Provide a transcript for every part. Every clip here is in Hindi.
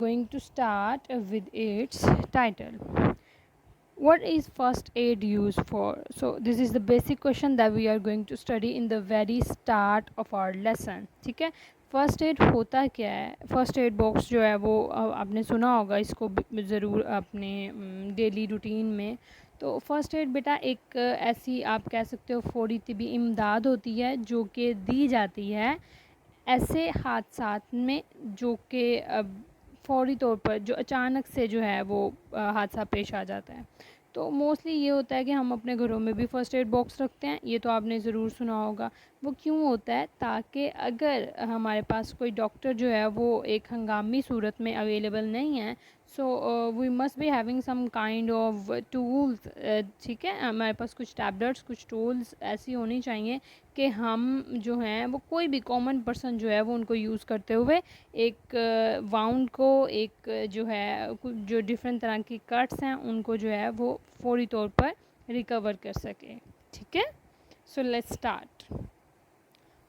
going to start with its title. What is first aid used for? So this is the basic question that we are going to study in the very start of our lesson. ठीक है, फर्स्ट एड होता क्या है? फर्स्ट एड बॉक्स जो है वो आपने सुना होगा, इसको ज़रूर अपने डेली रूटीन में। तो फर्स्ट एड बेटा एक ऐसी आप कह सकते हो फौरी तिबी इमदाद होती है जो कि दी जाती है ऐसे हादसात में जो कि फ़ौरी तौर पर जो अचानक से जो है वो हादसा पेश आ जाता है। तो मोस्टली ये होता है कि हम अपने घरों में भी फ़र्स्ट एड बॉक्स रखते हैं, ये तो आपने ज़रूर सुना होगा। वो क्यों होता है? ताकि अगर हमारे पास कोई डॉक्टर जो है वो एक हंगामी सूरत में अवेलेबल नहीं है, so we must be having some kind of tools. ठीक है, हमारे पास कुछ टैबलेट्स, कुछ टूल्स ऐसी होनी चाहिए कि हम जो हैं वो कोई भी कॉमन पर्सन जो है वो उनको यूज़ करते हुए एक वाउंड को, एक जो है जो डिफरेंट तरह की कट्स हैं उनको जो है वो फौरी तौर पर रिकवर कर सके। ठीक है, so let's start.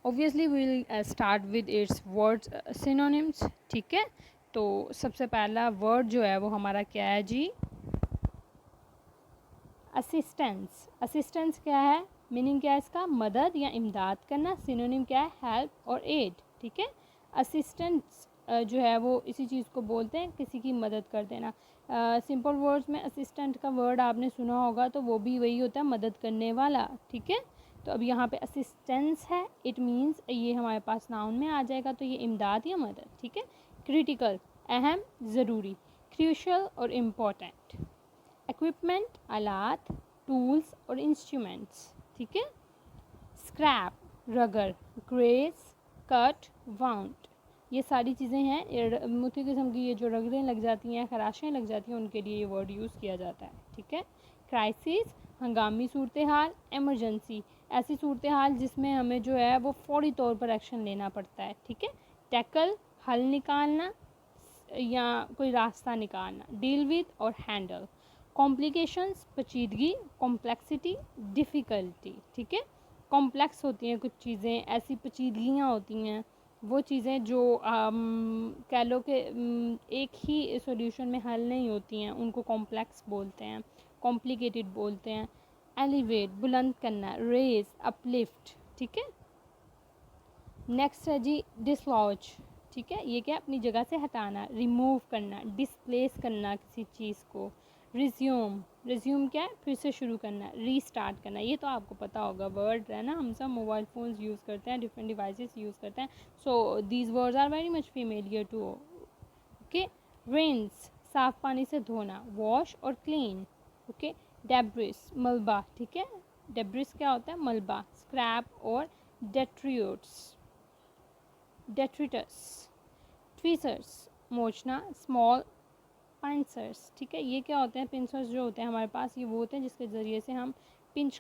Obviously will start with its words synonyms. ठीक है, तो सबसे पहला वर्ड जो है वो हमारा क्या है जी? असिस्टेंस। असिस्टेंस क्या है? मीनिंग क्या है इसका? मदद या इमदाद करना। सिनोनिम क्या है? हेल्प और एड। ठीक है, असिस्टेंस जो है वो इसी चीज़ को बोलते हैं, किसी की मदद कर देना। सिंपल वर्ड्स में असिस्टेंट का वर्ड आपने सुना होगा, तो वो भी वही होता है, मदद करने वाला। ठीक है, तो अब यहाँ पे असिस्टेंस है, इट मीन्स ये हमारे पास नाउन में आ जाएगा, तो ये इमदाद या मदद। ठीक है, क्रिटिकल अहम, ज़रूरी। क्रूशियल और इम्पोर्टेंट। इक्विपमेंट आलात, टूल्स और इंस्ट्रूमेंट्स। ठीक है, स्क्रैप रगड़, ग्रेस कट वाउंड, ये सारी चीज़ें हैं मुख्य किस्म की, ये जो रगड़ें लग जाती हैं, खराशें लग जाती हैं, उनके लिए ये वर्ड यूज़ किया जाता है। ठीक है, क्राइसिस हंगामी सूरत हाल, एमरजेंसी ऐसी सूरत हाल जिसमें हमें जो है वो फौरी तौर पर एक्शन लेना पड़ता है। ठीक है, टैकल हल निकालना या कोई रास्ता निकालना। डील विद और हैंडल। कॉम्प्लिकेशंस पेचीदगी, कॉम्प्लेक्सिटी डिफ़िकल्टी। ठीक है, कॉम्प्लेक्स होती हैं कुछ चीज़ें, ऐसी पेचीदगियाँ होती हैं, वो चीज़ें जो कह लो कि एक ही सॉल्यूशन में हल नहीं होती हैं, उनको कॉम्प्लेक्स बोलते हैं, कॉम्प्लिकेटेड बोलते हैं। एलिवेट बुलंद करना, रेज अपलिफ्ट। ठीक है, नेक्स्ट है जी डिसलॉज। ठीक है, ये क्या? अपनी जगह से हटाना, रिमूव करना, डिसप्लेस करना किसी चीज़ को। रिज्यूम, रिज्यूम क्या है? फिर से शुरू करना, रीस्टार्ट करना। ये तो आपको पता होगा वर्ड है ना, हम सब मोबाइल फ़ोन्स यूज़ करते हैं, डिफरेंट डिवाइसेस यूज़ करते हैं, so these words are very much familiar to. Okay, rinse साफ़ पानी से धोना, वॉश और क्लीन। ओके, डेब्रिस मलबा। ठीक है, डेब्रिस क्या होता है? मलबा। स्क्रैप और डेट्रियोट्स, डेट्रिटस। ट्वीसर्स मोचना, स्मॉल पिंसर्स। ठीक है, ये क्या होते हैं? पिंसर्स जो होते हैं हमारे पास, ये वो होते हैं जिसके ज़रिए से हम पिंच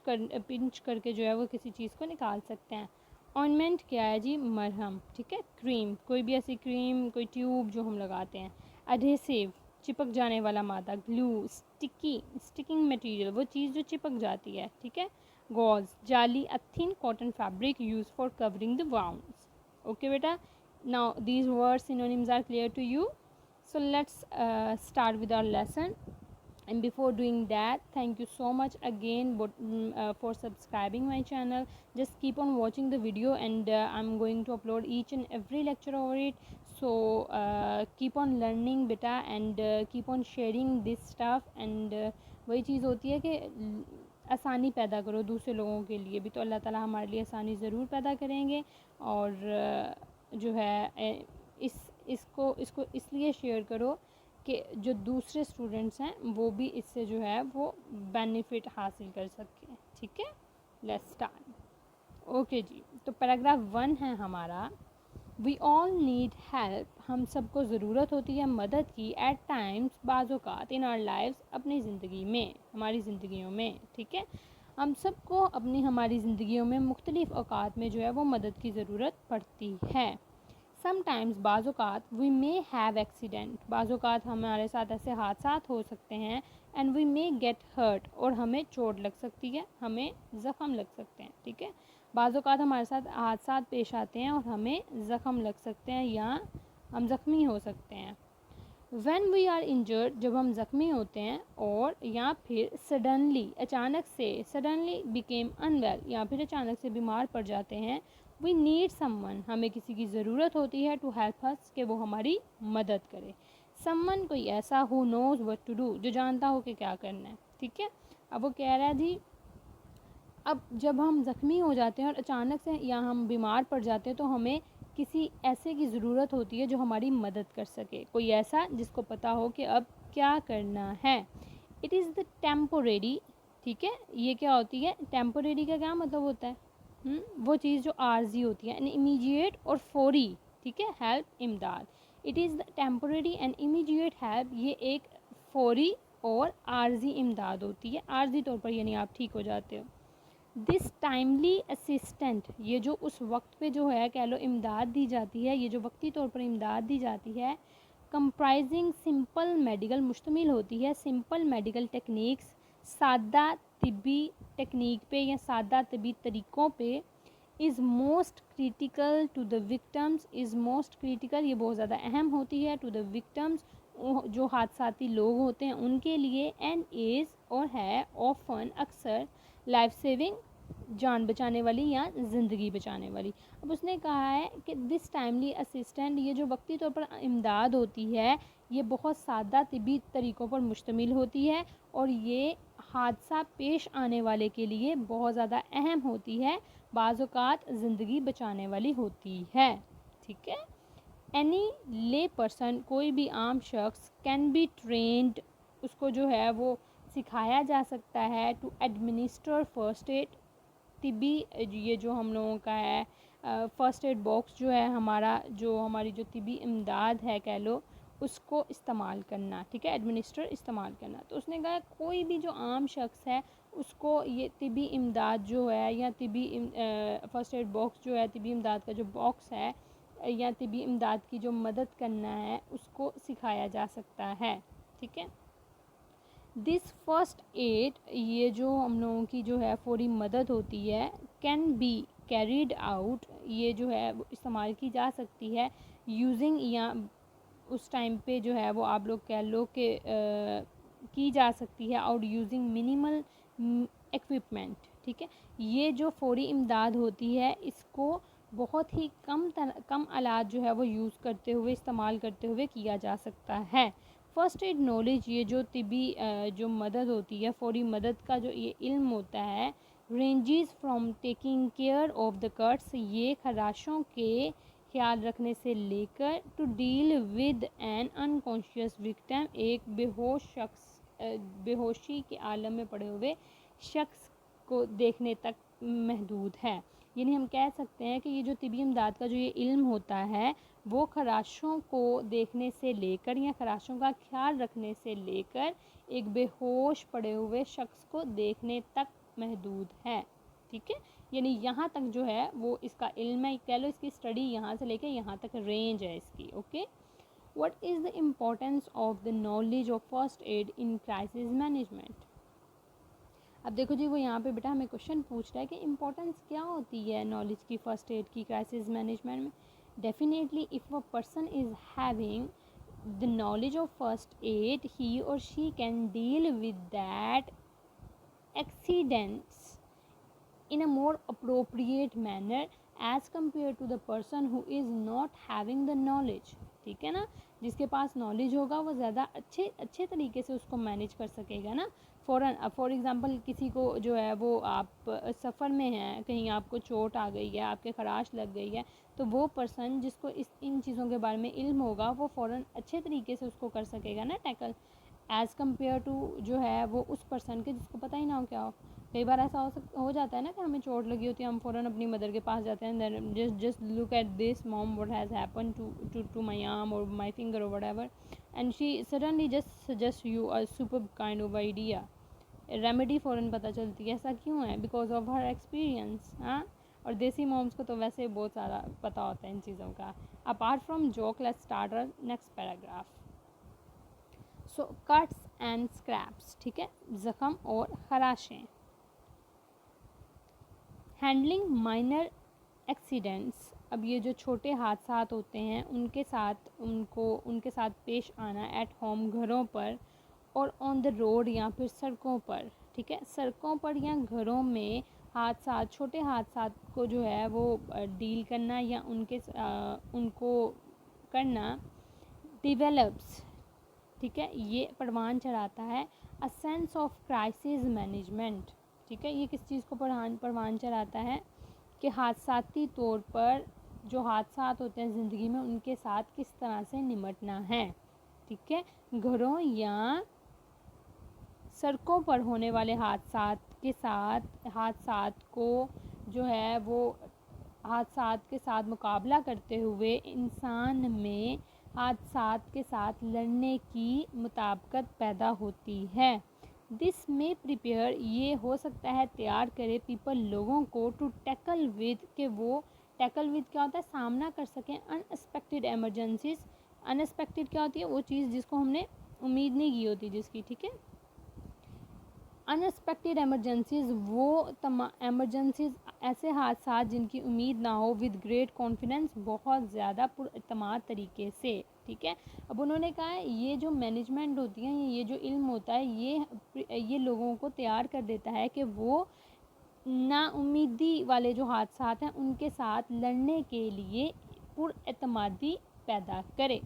करके जो है वो किसी चीज़ को निकाल सकते हैं। ऑइंटमेंट क्या है जी? मरहम। ठीक है, क्रीम कोई भी ऐसी क्रीम, कोई ट्यूब जो हम लगाते हैं। एडहेसिव चिपक जाने वाला मादा। ग्लू स्टिकी स्टिकिंग मटेरियल, वो चीज़ जो चिपक जाती है। ठीक है, गॉज जाली, a thin cotton fabric use for covering the wounds. Okay बेटा, now these words synonyms are clear to you, so let's start with our lesson. And before doing that, thank you so much again for subscribing my channel. Just keep on watching the video, and I'm going to upload each and every lecture over it, so keep on learning beta, and keep on sharing this stuff, and वही चीज़ होती है कि आसानी पैदा करो दूसरे लोगों के लिए भी, तो अल्लाह ताला हमारे लिए आसानी ज़रूर पैदा करेंगे। और जो है इसको इसलिए शेयर करो कि जो दूसरे स्टूडेंट्स हैं वो भी इससे जो है वो बेनिफिट हासिल कर सकें। ठीक है, लेट्स स्टार्ट। ओके जी, तो पैराग्राफ 1 है हमारा। वी ऑल नीड हेल्प, हम सबको ज़रूरत होती है मदद की। एट टाइम्स बाज़-औक़ात, इन आवर लाइव्स, अपनी ज़िंदगी में, हमारी ज़िंदगियों में। ठीक है, हम सबको अपनी हमारी ज़िंदगियों में मुख्तलिफ़ औक़ात में जो है वो मदद की ज़रूरत पड़ती है। समटाइम्स बाज़-औक़ात वी मे हैव एक्सीडेंट, बाज़-औक़ात हमारे साथ ऐसे हादसात हो सकते हैं। And we may get hurt, और हमें चोट लग सकती है, हमें ज़ख़म लग सकते हैं। ठीक है, बाज़-औक़ात हमारे साथ हादसात पेश आते हैं और हमें ज़ख़म लग सकते हैं या हम ज़ख्मी हो सकते हैं। व्हेन वी आर इंजर्ड, जब हम ज़ख्मी होते हैं, और या फिर सडनली, अचानक से, सडनली बिकेम अनवेल, या फिर अचानक से बीमार पड़ जाते हैं, वी नीड समवन, हमें किसी की ज़रूरत होती है, टू हेल्प अस, कि वो हमारी मदद करे। समवन, कोई ऐसा, who knows what to do, जो जानता हो कि क्या करना है, ठीक है। अब वो कह रहा है जी, अब जब हम ज़ख्मी हो जाते हैं और अचानक से या हम बीमार पड़ जाते हैं, तो हमें किसी ऐसे की ज़रूरत होती है जो हमारी मदद कर सके, कोई ऐसा जिसको पता हो कि अब क्या करना है। इट इज़ द टेम्पोरेरी, ठीक है, ये क्या होती है, टेम्पोरेरी का क्या मतलब होता है, वो चीज़ जो आर्जी होती है, एन इमीडिएट और फौरी, ठीक है, हेल्प, इमदाद। It is the temporary and immediate help, ये एक फौरी और आर्जी इमदाद होती है, आर्जी तौर पर, यानी आप ठीक हो जाते हो। दिस टाइमली असिस्टेंट, ये जो उस वक्त पे जो है कह लो इमदाद दी जाती है, ये जो वक्ती तौर पर इमदाद दी जाती है, कंप्राइजिंग सिंपल मेडिकल, मुश्तमिल होती है सिंपल मेडिकल टेक्निक्स, सादा तिब्बी टेक्निक पे या सादा तिब्बी तरीक़ों पे, is most critical to the victims, is most critical, ये बहुत ज़्यादा अहम होती है, टू द विक्टम्स, जो हादसाती लोग होते हैं उनके लिए, एंड इज़, और है, ऑफन, अक्सर, लाइफ सेविंग, जान बचाने वाली या ज़िंदगी बचाने वाली। अब उसने कहा है कि दिस टाइमली असिस्टेंट, ये जो वक्ती तौर पर इमदाद होती है, ये बहुत सादा तिब्बी तरीक़ों पर मुश्तमिल होती है, और ये हादसा पेश आने वाले के लिए बहुत ज़्यादा अहम होती है, बाज़ औक़ात ज़िंदगी बचाने वाली होती है, ठीक है। एनी ले पर्सन, कोई भी आम शख्स, कैन बी ट्रेंड, उसको जो है वो सिखाया जा सकता है, टू एडमिनिस्टर फर्स्ट एड, तिब्बी, ये जो हम लोगों का है फ़र्स्ट एड बॉक्स जो है हमारा, जो हमारी जो तिब्बी इमदाद है कह लो, उसको इस्तेमाल करना, ठीक है, एडमिनिस्टर, इस्तेमाल करना। तो उसने कहा कोई भी जो आम शख्स है उसको ये तिब्बी इमदाद जो है, या तिब्बी फ़र्स्ट एड बॉक्स जो है, तिब्बी इमदाद का जो बॉक्स है, या तिब्बी इमदाद की जो मदद करना है, उसको सिखाया जा सकता है, ठीक है। दिस फर्स्ट एड, ये जो हम लोगों की जो है फौरी मदद होती है, कैन बी कैरीड आउट, ये जो है वो इस्तेमाल की जा सकती है, यूजिंग, या उस टाइम पे जो है वो आप लोग कह लो कि की जा सकती है, और यूजिंग मिनिमल इक्विपमेंट, ठीक है। ये जो फौरी इमदाद होती है, इसको बहुत ही कम आलात जो है वो यूज़ करते हुए, इस्तेमाल करते हुए किया जा सकता है। फ़र्स्ट एड नॉलेज, ये जो तिब्बी जो मदद होती है, फौरी मदद का जो ये इल्म होता है, ranges from taking care of the cuts, ये खराशों के ख्याल रखने से लेकर, to deal with an unconscious victim, एक बेहोश शख्स, बेहोशी के आलम में पड़े हुए शख्स को देखने तक महदूद है। यानी हम कह सकते हैं कि ये जो तिब्बी इमदाद का जो ये इल्म होता है, वो खराशों को देखने से लेकर, या खराशों का ख्याल रखने से लेकर, एक बेहोश पड़े हुए शख्स को देखने तक महदूद है, ठीक है। यानी यहाँ तक जो है वो इसका इल्म है, कह लो इसकी स्टडी यहाँ से लेकर यहाँ तक रेंज है इसकी, okay. What is the importance of the knowledge of first add in crisis management. अब देखो जी, वो यहाँ पे बेटा हमें क्वेश्चन पूछ रहा है कि इम्पोर्टेंस क्या होती है नॉलेज की फ़र्स्ट एड की क्राइसिस मैनेजमेंट में। Definitely if a person is having the knowledge of first aid, he और she can deal with that accidents in a more appropriate manner as compared to the person who is not having the knowledge, ठीक है ना। जिसके पास नॉलेज होगा वो ज़्यादा अच्छे तरीके से उसको मैनेज कर सकेगा ना। फॉर एग्ज़ाम्पल किसी को जो है वो, आप सफ़र में हैं, कहीं आपको चोट आ गई है, आपके खराश लग गई है, तो वो पर्सन जिसको इन चीज़ों के बारे में इल्म होगा, वो फ़ौरन अच्छे तरीके से उसको कर सकेगा ना टैकल, एज़ कम्पेयर टू जो है वो उस पर्सन के जिसको पता ही ना हो क्या हो। कई बार ऐसा हो जाता है ना कि हमें चोट लगी होती है, हम फ़ौरन अपनी मदर के पास जाते हैं, then just look at this mom, what has happen to my arm और माई फिंगर और whatever, and she suddenly just suggest you a superb kind of idea, remedy फ़ौरन पता चलती है। ऐसा क्यों है? Because of her experience. हाँ, और देसी मॉम्स को तो वैसे बहुत सारा पता होता है इन चीज़ों का। Apart from joke, let's start our next paragraph. So cuts and scrapes, ठीक है, ज़ख़म और खराशें। हैंडलिंग माइनर एक्सीडेंट्स अब ये जो छोटे हादसा होते हैं उनके साथ पेश आना एट होम घरों पर और ऑन द रोड या फिर सड़कों पर, ठीक है। सड़कों पर या घरों में हादसा, छोटे हादसा को जो है वो डील करना या उनको करना डिवेलप्स, ठीक है, ये परवान चढ़ाता है a sense of crisis management, ठीक है। ये किस चीज़ को परवान चढ़ाता है कि हादसाती तौर पर जो हादसा होते हैं ज़िंदगी में उनके साथ किस तरह से निपटना है, ठीक है। घरों या सड़कों पर होने वाले हादसात को जो है वो हादसात के साथ मुकाबला करते हुए इंसान में हादसात के साथ लड़ने की मुताबिकत पैदा होती है। दिस में प्रिपेयर, ये हो सकता है तैयार करे पीपल, लोगों को, टू टैकल विद, के वो टैकल विद क्या होता है, सामना कर सकें अनएक्सपेक्टेड एमरजेंसीज। अनएक्सपेक्टेड क्या होती है, वो चीज़ जिसको हमने उम्मीद नहीं की होती जिसकी, ठीक है। अनएक्सपेक्टेड एमरजेंसीज, वो एमरजेंसीज ऐसे हादसा जिनकी उम्मीद ना हो, विद ग्रेट कॉन्फिडेंस, बहुत ज़्यादा पुरअतमाद तरीके से, ठीक है। अब उन्होंने कहा है ये जो मैनेजमेंट होती है, ये जो इल्म होता है, ये लोगों को तैयार कर देता है कि वो नाउम्मीदी वाले जो हादसा हैं उनके साथ लड़ने के लिए पुरअतमादी पैदा करे।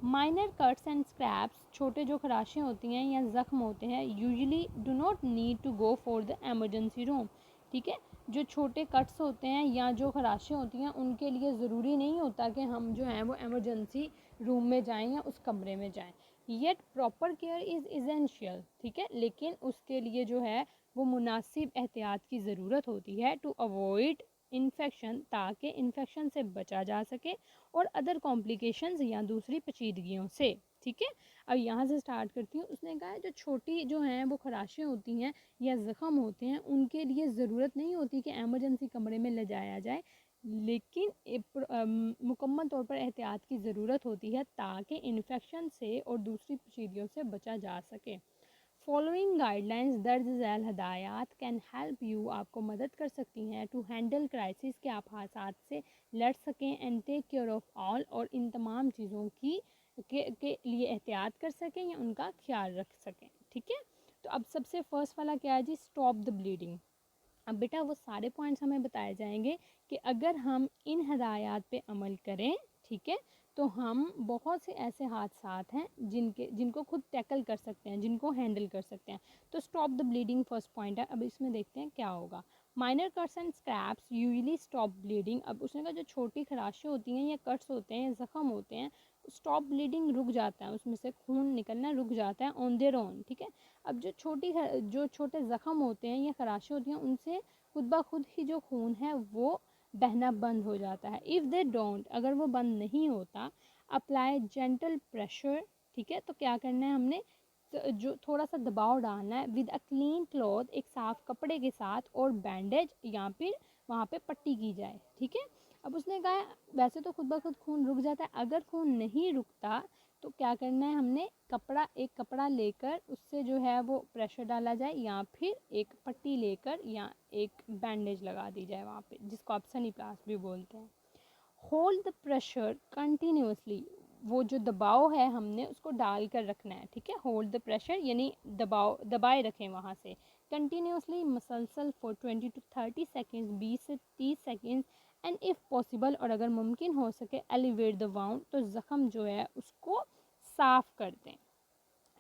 माइनर कट्स एंड स्क्रैप्स, छोटे जो खराशें होती हैं या ज़ख्म होते हैं, usually do not need to go for the emergency room, ठीक है। जो छोटे कट्स होते हैं या जो खराशें होती हैं उनके लिए ज़रूरी नहीं होता कि हम जो है वो एमरजेंसी रूम में जाएं या उस कमरे में जाएं। Yet proper care is essential, ठीक है, लेकिन उसके लिए जो है वो मुनासिब एहतियात की ज़रूरत होती है, टू अवॉइड इन्फेक्शन, ताकि इन्फेक्शन से बचा जा सके, और अदर कॉम्प्लिकेशंस या दूसरी पेचीदगियों से, ठीक है। अब यहाँ से स्टार्ट करती हूँ। उसने कहा है जो छोटी जो हैं वो खराशें होती हैं या ज़ख़म होते हैं उनके लिए ज़रूरत नहीं होती कि एमरजेंसी कमरे में ले जाया जाए, लेकिन मुकम्मल तौर पर एहतियात की ज़रूरत होती है ताकि इन्फेक्शन से और दूसरी पेचीदगियों से बचा जा सके। फॉलोइंग गाइडलाइंस, दर्ज झैल हदायत कैन हेल्प यू, आपको मदद कर सकती हैं, टू हैंडल क्राइसिस, के आप हादसात से लड़ सकें, and take care of all, और इन तमाम चीज़ों की के लिए एहतियात कर सकें या उनका ख्याल रख सकें, ठीक है। तो अब सबसे फर्स्ट वाला क्या है जी, स्टॉप द ब्लीडिंग। अब बेटा वो सारे पॉइंट्स हमें बताए जाएंगे कि अगर हम इन हदायत पे अमल करें, ठीक है, तो हम बहुत से ऐसे हादसात हैं जिनको खुद टैकल कर सकते हैं, जिनको हैंडल कर सकते हैं। तो stop the bleeding first point है। अब इसमें देखते हैं क्या होगा। Minor cuts and scraps usually stop bleeding. अब उसने कहा जो छोटी खराशें होती हैं या कट्स होते हैं या ज़ख़म होते हैं, स्टॉप ब्लीडिंग, रुक जाता है, उसमें से खून निकलना रुक जाता है ऑन देयर ओन, ठीक है। अब जो छोटे ज़ख़म होते हैं या खराशें होती हैं उनसे खुद ब खुद ही जो खून है वो बहना बंद हो जाता है। इफ़ दे डोंट, अगर वो बंद नहीं होता, अप्लाई जेंटल प्रेशर, ठीक है। तो क्या करना है हमने, तो जो थोड़ा सा दबाव डालना है, विद अ क्लीन क्लॉथ, एक साफ़ कपड़े के साथ, और बैंडेज, या फिर वहाँ पे पट्टी की जाए, ठीक है। अब उसने कहा वैसे तो खुद ब खुद खून रुक जाता है, अगर खून नहीं रुकता तो क्या करना है हमने, एक कपड़ा लेकर उससे जो है वो प्रेशर डाला जाए, या फिर एक पट्टी लेकर या एक बैंडेज लगा दी जाए वहाँ पे, जिसको आप सनी प्लास भी बोलते हैं। होल्ड द प्रेशर कंटिन्यूसली, वो जो दबाव है हमने उसको डाल कर रखना है, ठीक है। होल्ड द प्रेशर यानी दबाए रखें वहाँ से, कंटिन्यूसली, मसलसल, फॉर 20 to 30 सेकेंड्स, 20 से 30 सेकेंड्स, एंड इफ़ पॉसिबल, और अगर मुमकिन हो सके, एलिवेट द वाउंड, तो ज़ख़म जो है उसको साफ़ कर दें,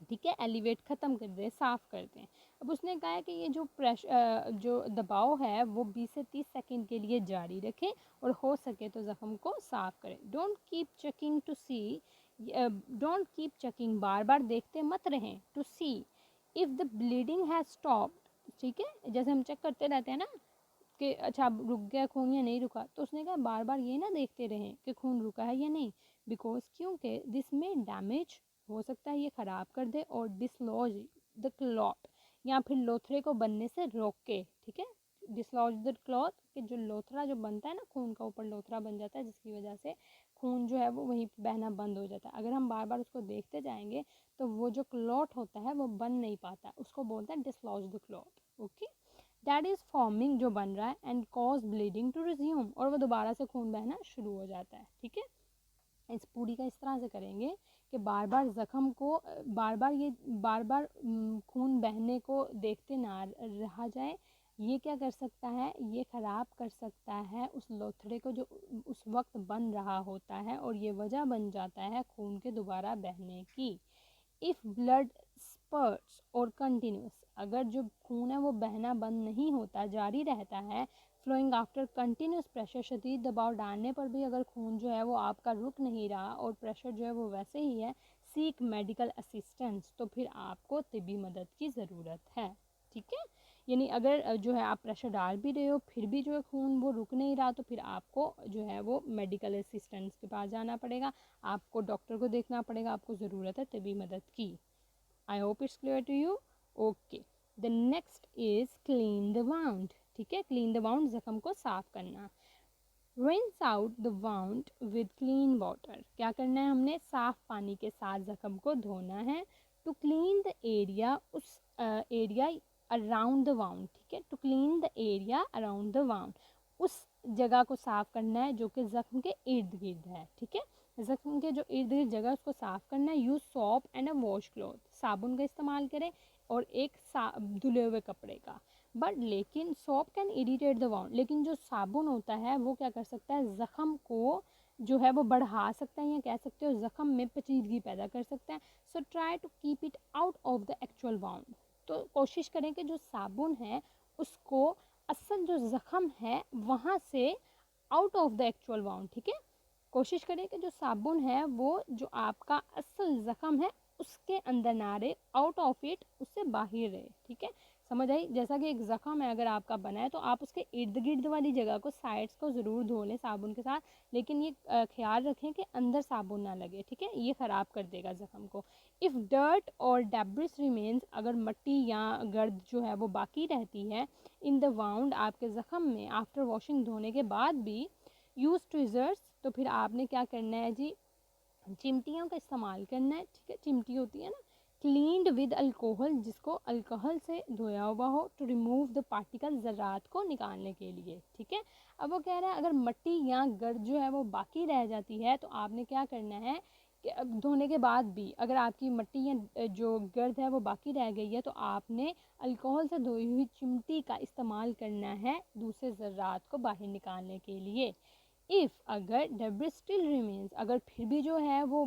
ठीक है। एलिवेट ख़त्म कर दें, साफ़ कर दें। अब उसने कहा है कि ये जो दबाव है वो 20 से 30 सेकंड के लिए जारी रखें, और हो सके तो ज़ख़म को साफ़ करें। डोंट कीप चेकिंग, बार बार देखते मत रहें, to see if the bleeding has stopped, ठीक है। जैसे हम चेक करते रहते हैं ना कि अच्छा अब रुक गया खून या नहीं रुका, तो उसने कहा बार बार ये ना देखते रहें कि खून रुका है या नहीं, बिकॉज क्योंकि दिस में डैमेज, हो सकता है ये ख़राब कर दे, और डिसलॉज द क्लॉट, या फिर लोथरे को बनने से रोके, ठीक है। डिसलॉज द क्लॉथ, कि जो लोथरा जो बनता है ना, खून का ऊपर लोथरा बन जाता है जिसकी वजह से खून जो है वो वहीं पे बहना बंद हो जाता है। अगर हम बार बार उसको देखते जाएंगे तो वो जो क्लॉट होता है वो बन नहीं पाता, उसको बोलते हैं dislodge the clot, okay. That is forming, जो बन रहा है, and cause bleeding to resume, और वो दोबारा से खून बहना शुरू हो जाता है। ठीक है, इस पूरी का इस तरह से करेंगे कि बार बार ज़ख़म को बार बार खून बहने को देखते ना रहा जाए। ये क्या कर सकता है, ये ख़राब कर सकता है उस लोथड़े को जो उस वक्त बन रहा होता है, और ये वजह बन जाता है खून के दोबारा बहने की। इफ़ ब्लड स्पर्ट्स और कंटिन्यूस, अगर जो खून है वो बहना बंद नहीं होता, जारी रहता है, फ्लोइंग आफ्टर कंटिन्यूस प्रेशर, शदीद दबाव डालने पर भी अगर खून जो है वो आपका रुक नहीं रहा और प्रेशर जो है वो वैसे ही है, सीक मेडिकल असिस्टेंस, तो फिर आपको तिब्बी मदद की ज़रूरत है। ठीक है, यानी अगर जो है आप प्रेशर डाल भी रहे हो फिर भी जो है खून वो रुक नहीं रहा, तो फिर आपको जो है वो मेडिकल असिस्टेंस के पास जाना पड़ेगा, आपको डॉक्टर को देखना पड़ेगा, आपको ज़रूरत है तिब्बी मदद की। I hope it's clear to you. Okay, the next is clean the wound. ठीक है, क्लीन द वाउंड, ज़ख़म को साफ़ करना। Rinse out the wound with clean water, क्या करना है हमने, साफ़ पानी के साथ ज़ख़म को धोना है। टू क्लीन द एरिया, उस एरिया अराउंड द वाउंड। ठीक है, to clean the area around the wound, उस जगह को साफ़ करना है जो कि ज़ख़्म के इर्द गिर्द है। ठीक है, ज़ख़्म के जो इर्द गिर्द जगह उसको साफ़ करना है। Use shop and a wash cloth, साबुन का इस्तेमाल करें और एक धुले हुए कपड़े का। बट लेकिन shop can irritate the wound, लेकिन जो साबुन होता है वो क्या कर सकता है, ज़ख़म को जो है वो बढ़ा सकता है, या कह सकते हो ज़ख़म में पेचीदगी पैदा कर सकता है। So try to keep it out of the actual wound, तो कोशिश करें कि जो साबुन है उसको असल जो ज़ख़म है वहाँ से out of the actual wound. ठीक है, कोशिश करें कि जो साबुन है वो जो आपका असल ज़ख़म है उसके अंदर ना रहे, आउट ऑफ इट, उससे बाहर रहे। ठीक है, समझ आई। जैसा कि एक ज़ख़म है अगर आपका बना है तो आप उसके इर्द गिर्द वाली जगह को, साइड्स को ज़रूर धो लें साबुन के साथ, लेकिन ये ख्याल रखें कि अंदर साबुन ना लगे। ठीक है, ये ख़राब कर देगा ज़ख़म को। इफ़ डर्ट और डेब्रिस रिमेन्स, अगर मट्टी या गर्द जो है वो बाकी रहती है इन द वाउंड, आपके ज़ख़म में, आफ्टर वॉशिंग, धोने के बाद भी, यूज़ ट्विज़र्स, तो फिर आपने क्या करना है जी, चिमटियों का इस्तेमाल करना है। ठीक है, चिमटी होती है ना, क्लीन्ड विद अल्कोहल, जिसको अल्कोहल से धोया हुआ हो, टू रिमूव द पार्टिकल, ज़रात को निकालने के लिए। ठीक है, अब वो कह रहा है अगर मट्टी या गर्द जो है वो बाकी रह जाती है तो आपने क्या करना है कि धोने के बाद भी अगर आपकी मट्टी या जो गर्द है वो बाकी रह गई है तो आपने अल्कोहल से धोई हुई चिमटी का इस्तेमाल करना है दूसरे ज़रात को बाहर निकालने के लिए। इफ़, अगर डेब्रिस स्टिल रिमेन्स, अगर फिर भी जो है वो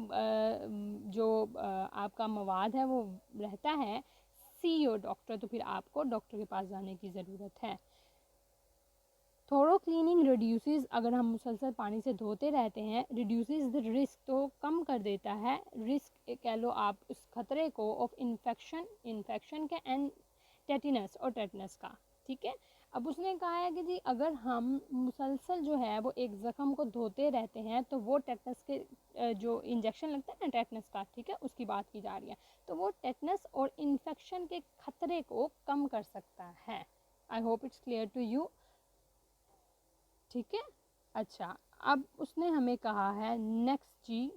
आपका मवाद है वो रहता है, सी योर डॉक्टर, तो फिर आपको डॉक्टर के पास जाने की ज़रूरत है। थोरो क्लीनिंग रिड्यूसेस, अगर हम मुसलसल पानी से धोते रहते हैं, रिड्यूसेस द रिस्क, तो कम कर देता है रिस्क, कह लो आप उस खतरे को, ऑफ इन्फेक्शन के एंड टेटिनस, और टेटनस का। ठीक है, अब उसने कहा है कि जी अगर हम मुसलसल जो है वो एक ज़ख़म को धोते रहते हैं तो वो टेटनस के जो इंजेक्शन लगता है ना टेटनस का, ठीक है, उसकी बात की जा रही है, तो वो टेटनस और इन्फेक्शन के खतरे को कम कर सकता है। I hope it's clear to you. ठीक है, अच्छा, अब उसने हमें कहा है नेक्स्ट जी,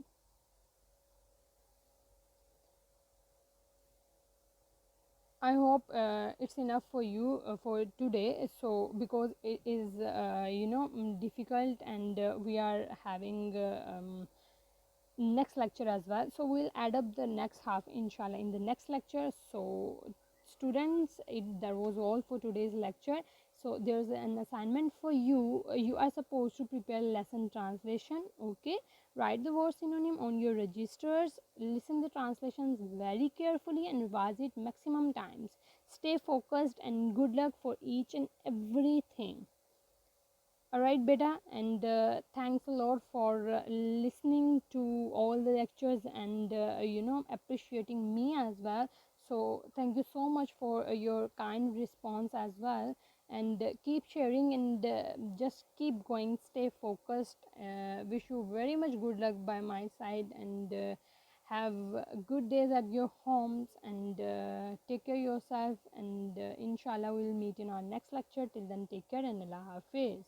I hope it's enough for you for today. So because it is difficult, and we are having next lecture as well, so we'll add up the next half inshallah in the next lecture. So students, that was all for today's lecture. So there's an assignment for you. You are supposed to prepare lesson translation. Okay, write the word synonym on your registers, listen the translations very carefully and revise it maximum times. Stay focused and good luck for each and everything. Alright beta, and thanks a lot for listening to all the lectures, and appreciating me as well. So thank you so much for your kind response as well, and keep sharing, and just keep going, stay focused. Wish you very much good luck by my side, and have good days at your homes, and take care yourself, and inshallah we'll meet in our next lecture. Till then, take care and Allah Hafiz.